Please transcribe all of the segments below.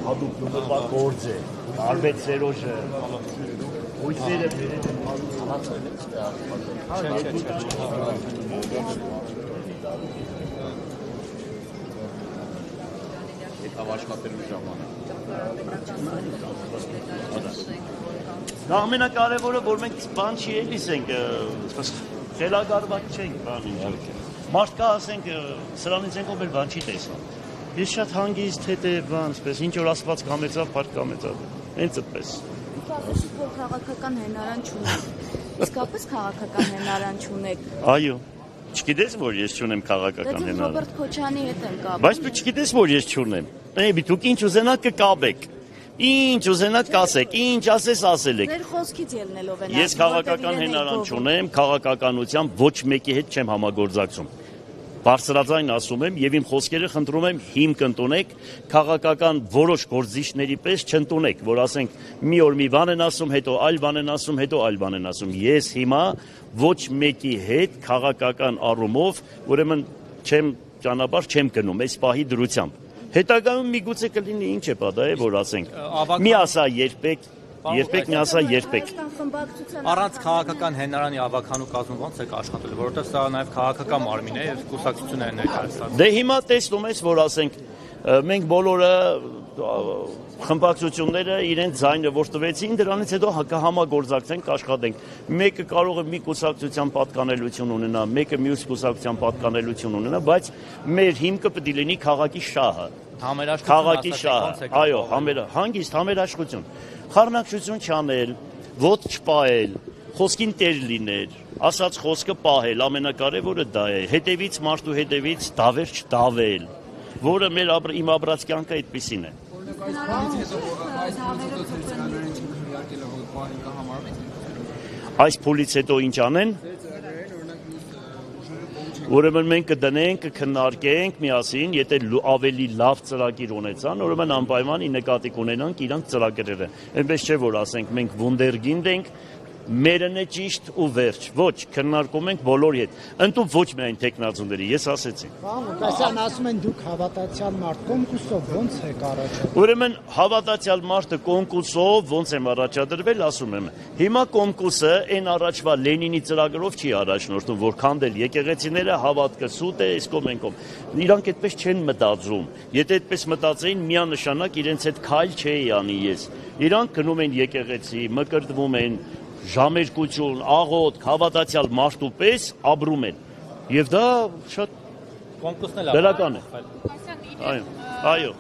հատուկ նոմովա գործ է, արբետ սերոժը, հույսերը բերել են Աշխատելու ժամանակ։ Դա ամենակարևորը, որ մենք բան չի էլիս ենք, խելագարված չենք բանին։ Մարդ կա ասենք, սրանից ենք ով էլ բան չի տեսնում։ Ես շատ հանգիստ հետ է բան, ինչ որ ասված կամեցավ, բարդ կամեցավ, հենց այդպես։ Քաղաքական հենարան չունեք։ Իսկապես քաղաքական հենարան չունեք։ Այո։ Չգիտես, որ ես չունեմ քաղաքական հենարան։ Դուք Ռոբերտ Քոչյանի հետ եմ կապում։ Բայց դու չգիտես, որ ես չունեմ։ Դուք ինչ ուզենաք կկապեք։ Ինչ ուզենաք կասեք, ինչ ասես ասել եք։ Ձեր խոսքից ելնելով են։ Ես քաղաքական հենարան չունեմ, քաղաքականությամբ ոչ մեկի հետ չեմ համագործակցում։ Բարձրաձայն ասում եմ եւ իմ խոսքերը խնդրում եմ հիմք ընտունեք, քաղաքական որոշ գործիչների պես չընդունեք, որ ասենք մի օր մի բան են ասում, հետո այլ բան են ասում, հետո այլ բան են ասում։ Ես հիմա ոչ մեկի հետ քաղաքական առումով, ուրեմն ճանապարհ չեմ գնում այս պահի դրությամբ։ Հետագայում միգուցե կլինի ինչ է պատահ է, որ ասենք։ Մի ասա երբեք մի ասա երբեք։ Առանց քաղաքական հենարանի ավականու կազմում ոնց եք աշխատել, որովհետև սա նաև քաղաքական մարմին է եւ կուսակցություն է ներկայացնում։ Դե հիմա տեսնում ես, որ ասենք մենք բոլորը խմբակցությունները իրենց ձայնը որ տվեցին, դրանից հետո համագործակցենք, աշխատենք։ Մեկը կարող է մի կուսակցության պատկանելություն ունենա, մեկը մյուս կուսակցության պատկանելություն ունենա, բայց մեր հիմքը պետք է լինի քաղաքի շահը։ Քաղաքի շահը, այո, հանգիստ համերաշխություն։ Խառնակցություն չանել, ոտ չպահել, խոսքին տեր լինել, ասած խոսքը պահել, ամենակարևորը դա է։ Հետևից մարդու հետևից դավեր չդավել, որը իմ ապրած կյանքը այդպիսին է։ Այս փուլից հետո ինչ անեն։ Ուրեմն մենք կդնենք, կքննարկենք միասին, եթե ավելի լավ ծրագիր ունեցան, ուրեմն անպայման նկատի կունենանք իրանք ծրագրերը։ Այնպես չէ, որ ասենք մենք վունդերգինդ ենք, մերն է ճիշտ ու վերջ։ Ոչ, քննարկում ենք բոլորի հետ։ Ընդու ոչ միայն տեխնազուների, ես ասեցի։ Պարոն Ղուկասյան, ասում են դուք հավատացյալ մարդ, կոնկուրսով ոնց եք առաջադրվել։ Ուրեմն հավատացյալ մարդը կոնկուրսով ոնց եմ առաջադրվել, ասում եմ։ Հիմա կոնկուրսը այն առաջվա Լենինի ծրագրով չի առաջնորդում, որ քանդել եկեղեցիները, հավատքը սուտ է, այս կողմ են կողմ։ Իրանք այդպես չեն մտածում։ Եթե այդպես մտածեին, միանշանակ իրենց հետ քայլ չէի անի ես։ Իրանք գնում են եկեղեցի, մկրտվում են, ժամերկություն, աղոտ, հավատացյալ մարդու պես ապրում են։ Եվ դա շատ դրական է։ Այո։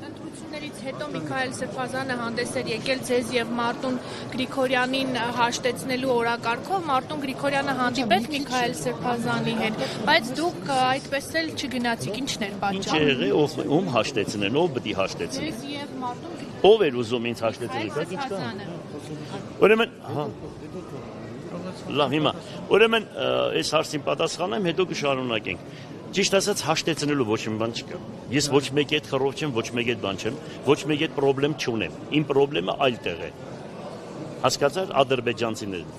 Ընտրություններից հետո Միքայել Սրբազանը հանդես էր եկել ձեզ եւ Մարտուն Գրիգորյանին հաշտեցնելու օրակարգով, Մարտուն Գրիգորյանը հանդիպեց Միքայել Սրբազանի հետ, բայց դուք այդպես էլ չգնացիք, ի՞նչն էր պատճառը։ Ինչ եղե, ում հաշտեցնեն, ով պետք է հաշտեցնեն։ Ձեզ եւ Մարտուն Ով էր ուզում ինձ հաշտեցնել, դա ինչ կա։ Ուրեմն, լավ, հիմա, ուրեմն այս հարցին պատասխանեմ, հետո կշարունակենք։ Ճիշտ ասած հաշտեցնելու ոչ մի բան չկա։ Ես ոչ մեկի հետ խռով չեմ, ոչ մեկի հետ բան չեմ, ոչ մեկի հետ պրոբլեմ չունեմ։ Իմ պրոբլեմը այլտեղ է։ Հասկացա՞ր ադրբեջանցիներն։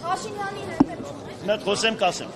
Փաշինյանի հետ Նա խոսեմ կասեմ։